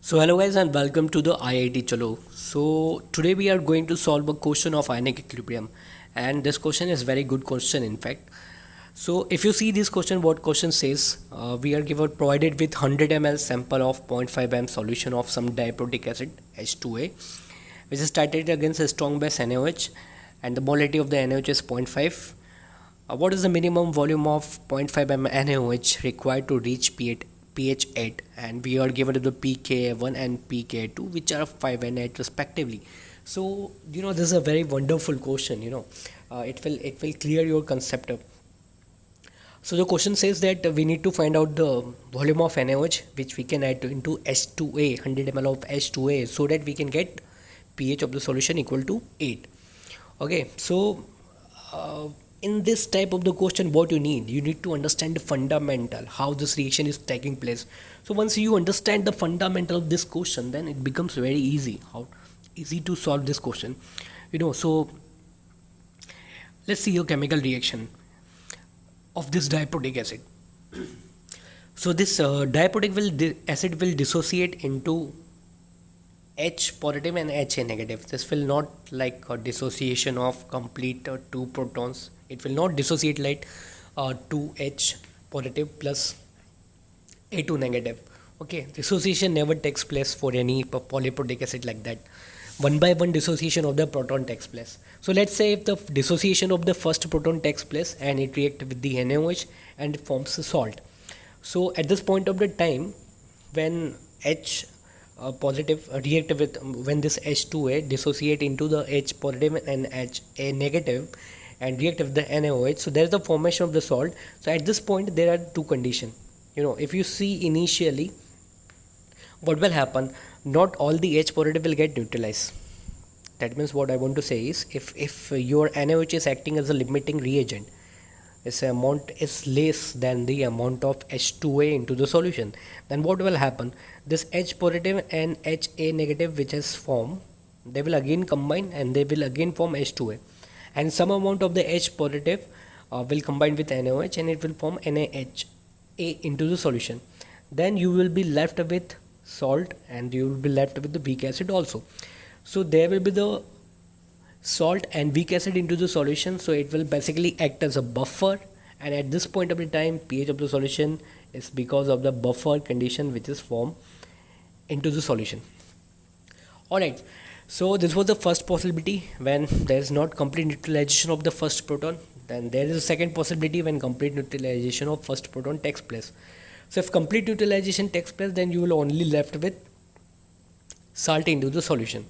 So hello guys and welcome to the IIT Chalo. So today we are going to solve a question of ionic equilibrium, and this question is very good question in fact. So if you see this question, what question says, we are given provided with 100 ml sample of 0.5 m solution of some diprotic acid H2A, which is titrated against a strong base NaOH, and the molarity of the NaOH is 0.5. What is the minimum volume of 0.5 m NaOH required to reach pH 8? And we are given the pK1 and pK2, which are 5 and 8 respectively. So this is a very wonderful question. It will clear your concept up. So the question says that we need to find out the volume of NaOH which we can add into H2A, 100 ml of H2A, so that we can get pH of the solution equal to 8. Okay, so in this type of the question, what you need to understand the fundamental, how this reaction is taking place. So once you understand the fundamental of this question, then it becomes very easy to solve this question. So let's see your chemical reaction of this diprotic acid. So this diprotic acid will dissociate into H positive and HA negative. This will not like a dissociation of complete two protons. It will not dissociate like 2H positive plus A2 negative. Okay, dissociation never takes place for any polyprotic acid like that. One by one dissociation of the proton takes place. So let's say if the dissociation of the first proton takes place and it reacts with the NaOH and it forms a salt. So at this point of the time, when H positive react with when this H2A dissociate into the H positive and HA negative and react with the NaOH, so there is the formation of the salt. So at this point there are two conditions. If you see initially, what will happen, not all the H positive will get neutralized. That means what I want to say is, if your NaOH is acting as a limiting reagent, its amount is less than the amount of H2A into the solution, then what will happen, this H positive and HA negative which has formed, they will again combine and they will again form H2A, and some amount of the H positive will combine with NaOH and it will form NaHA into the solution. Then you will be left with salt and you will be left with the weak acid also. So there will be the salt and weak acid into the solution, so it will basically act as a buffer, and at this point of the time pH of the solution is because of the buffer condition which is formed into the solution. Alright, so this was the first possibility when there is not complete neutralization of the first proton. Then there is a second possibility when complete neutralization of first proton takes place. So if complete neutralization takes place, then you will only left with salt into the solution.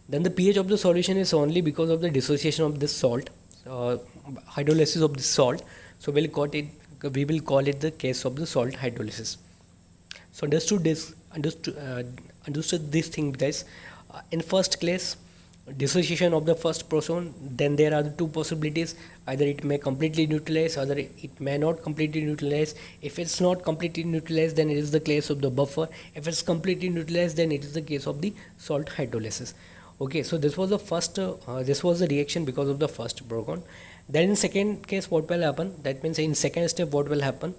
Then the pH of the solution is only because of the dissociation of this salt, hydrolysis of this salt. So we will call it the case of the salt hydrolysis. So understood this thing, guys. In first case, dissociation of the first proton, then there are the two possibilities, either it may completely neutralize, or it may not completely neutralize. If it's not completely neutralized, then it is the case of the buffer. If it's completely neutralized, then it is the case of the salt hydrolysis. Okay, so this was the first this was the reaction because of the first proton. Then in second case, what will happen, that means in second step what will happen,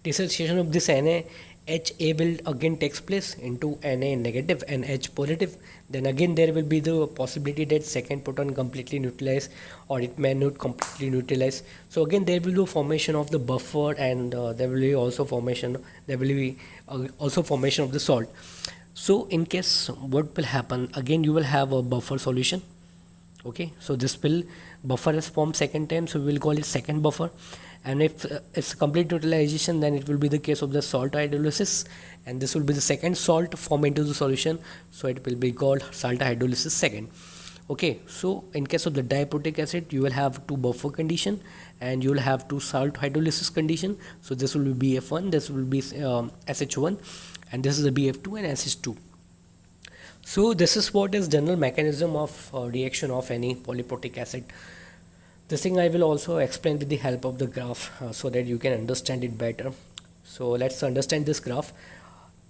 dissociation of this NaHA will again takes place into Na negative and H positive. Then again there will be the possibility that second proton completely neutralize, or it may not completely neutralize. So again there will be formation of the buffer, and there will be also formation of the salt. So in case, what will happen, again you will have a buffer solution. Okay, so this buffer is formed second time, so we will call it second buffer. And if it's complete neutralization, then it will be the case of the salt hydrolysis, and this will be the second salt formed into the solution, so it will be called salt hydrolysis second. Okay, so in case of the diprotic acid, you will have two buffer condition and you will have two salt hydrolysis condition. So this will be BF1, this will be SH1, and this is the BF2 and SH2. So this is what is general mechanism of reaction of any polyprotic acid. This thing I will also explain with the help of the graph, so that you can understand it better. So let's understand this graph.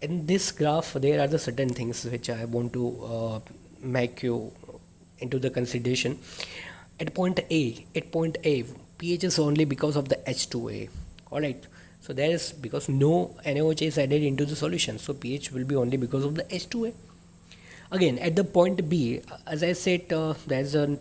In this graph there are the certain things which I want to make you into the consideration. At point A, pH is only because of the H2A. Alright, So there is, because no NaOH is added into the solution, so pH will be only because of the H2A. Again, at the point B, as I said, there is a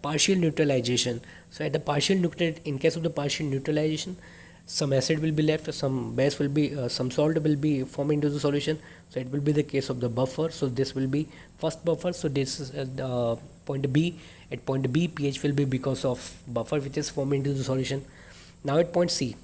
partial neutralization. So at the partial in case of the partial neutralization, some acid will be left, some base will be, some salt will be formed into the solution. So it will be the case of the buffer. So this will be first buffer. So this is the point B. At point B, pH will be because of buffer which is formed into the solution. Now at point C,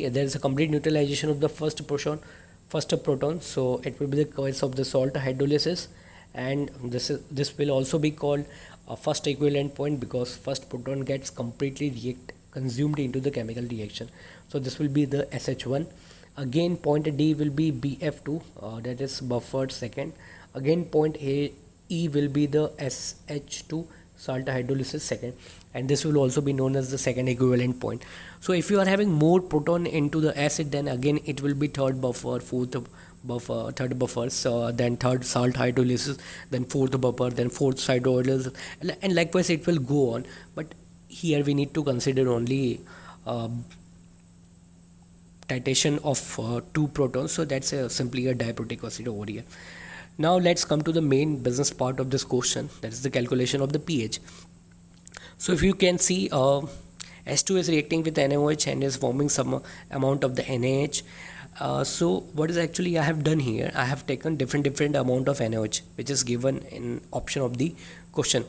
there is a complete neutralization of the first proton. So it will be the case of the salt hydrolysis, and this will also be called a first equivalent point, because first proton gets completely consumed into the chemical reaction. So this will be the SH1. Again, point D will be BF2, that is buffered second. Again, point E will be the SH2, salt hydrolysis second, and this will also be known as the second equivalent point. So if you are having more proton into the acid, then again it will be third buffer, fourth buffer, third buffer, then third salt hydrolysis, then fourth buffer, then fourth salt hydrolysis, and likewise it will go on. But here we need to consider only titration of 2 protons, so that's simply a diprotic acid over here. Now let's come to the main business part of this question, that is the calculation of the pH. So if you can see, H2 is reacting with NaOH and is forming some amount of the NaH. So what is actually I have done here, I have taken different amount of NaOH which is given in option of the question.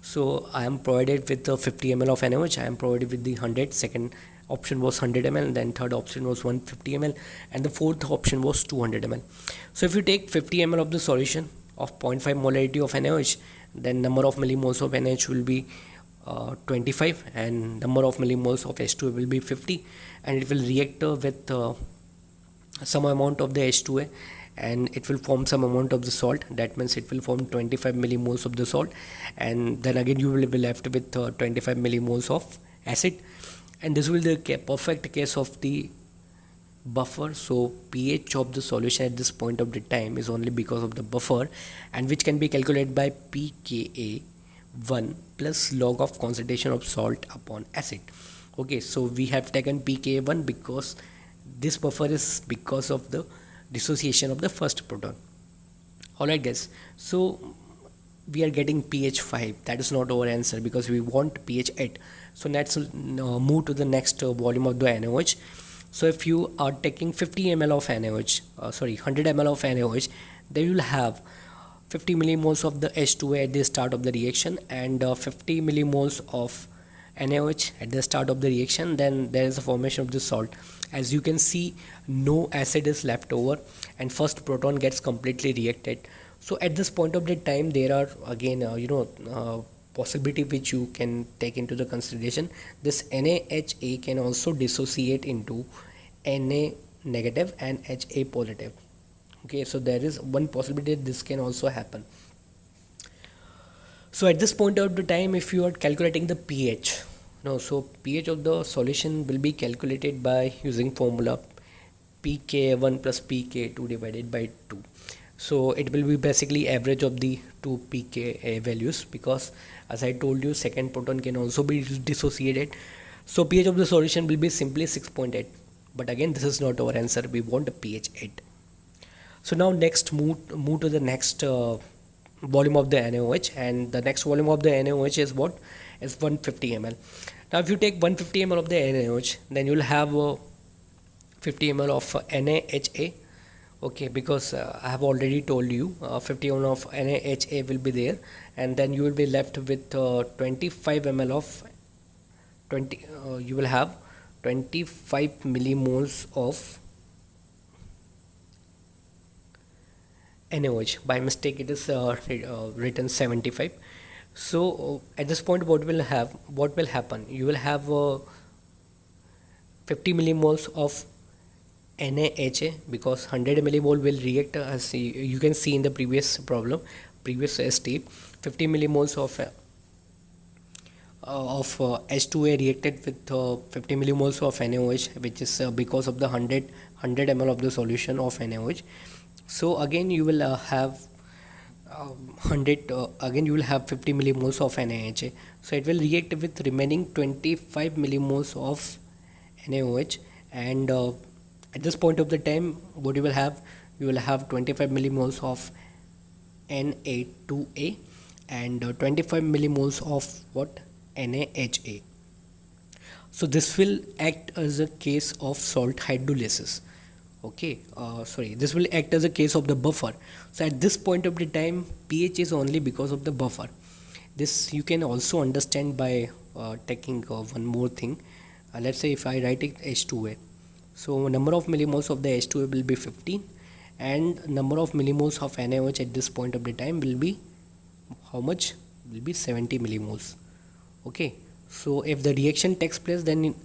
So I am provided with 50 ml of NaOH, I am provided with the 100, second option was 100 ml, then third option was 150 ml, and the fourth option was 200 ml. So if you take 50 ml of the solution of 0.5 molarity of NaOH, then number of millimoles of NaOH will be 25, and number of millimoles of H2A will be 50, and it will react with some amount of the H2A, and it will form some amount of the salt. That means it will form 25 millimoles of the salt, and then again you will be left with 25 millimoles of acid, and this will be the perfect case of the buffer. So pH of the solution at this point of the time is only because of the buffer, and which can be calculated by pKa 1 plus log of concentration of salt upon acid. Okay, so we have taken pKa 1 because this buffer is because of the dissociation of the first proton. Alright guys, so we are getting pH 5. That is not our answer because we want pH 8. So let's move to the next volume of the NaOH. So if you are taking 50 ml of NaOH, 100 ml of NaOH, then you will have 50 millimoles of the H2A at the start of the reaction, and 50 millimoles of NaOH at the start of the reaction. Then there is a formation of the salt. As you can see, no acid is left over, and first proton gets completely reacted. So at this point of the time, there are again possibility which you can take into the consideration. This NaHA can also dissociate into Na negative and Ha positive. Okay, so there is one possibility that this can also happen. So at this point of the time, if you are calculating the pH, so pH of the solution will be calculated by using formula pKa1 plus pKa2 divided by 2. So it will be basically average of the two pKa values, because as I told you, second proton can also be dissociated. So pH of the solution will be simply 6.8, but again this is not our answer, we want a pH 8. So now next move to the next volume of the NaOH, and the next volume of the NaOH is what? Is 150 ml. Now if you take 150 ml of the NaOH, then you will have 50 ml of NaHA. Okay, because I have already told you 50 ml of NaHA will be there, and then you will be left with 25 ml of you will have 25 millimoles of NaOH. By mistake it is written 75. So at this point what will happen, you will have 50 millimoles of NaHA, because 100 millimole will react as you can see in the previous step. 50 millimoles of H2A reacted with 50 millimoles of NaOH, which is because of the 100 ml of the solution of NaOH. So again you will have 50 millimoles of NaHA. So it will react with remaining 25 millimoles of NaOH, and at this point of the time, what you will have 25 millimoles of Na2A and 25 millimoles of what, NaHA. So this will act as a case of salt hydrolysis. Okay, this will act as a case of the buffer. So at this point of the time, pH is only because of the buffer. This you can also understand by taking one more thing. Let's say if I write it H2A, so number of millimoles of the H2A will be 15, and number of millimoles of NaOH at this point of the time will be how much? Will be 70 millimoles. Okay, so if the reaction takes place, then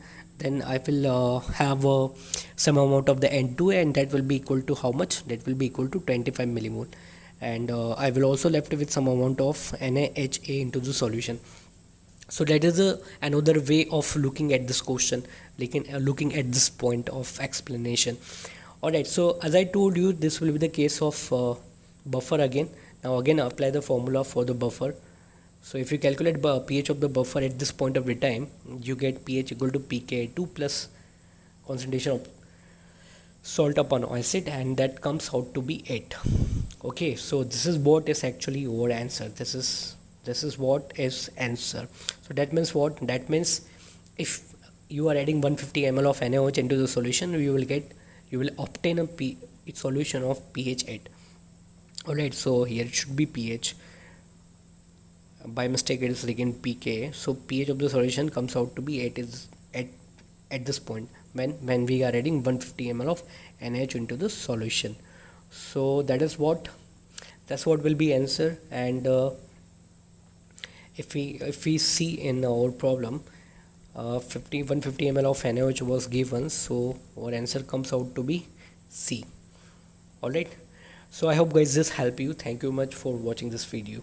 I will have some amount of the N2A, and that will be equal to how much? That will be equal to 25 millimole, and I will also left with some amount of NaHA into the solution. So that is another way of looking at this question, looking at this point of explanation. Alright, so as I told you, this will be the case of buffer again. Now again apply the formula for the buffer. So if you calculate pH of the buffer at this point of the time, you get pH equal to pKa2 plus concentration of salt upon acid, and that comes out to be 8. Okay, so this is what is actually our answer. This is what is answer. So that means what? That means if you are adding 150 ml of NaOH into the solution, you will obtain a solution of pH 8. Alright, so here it should be pH. By mistake it is written pK, so pH of the solution comes out to be 8 is at this point when we are adding 150 ml of NaOH into the solution. So that's what will be answer. And if we see in our problem, 150 ml of NaOH was given, so our answer comes out to be C. Alright, so I hope guys this help you. Thank you much for watching this video.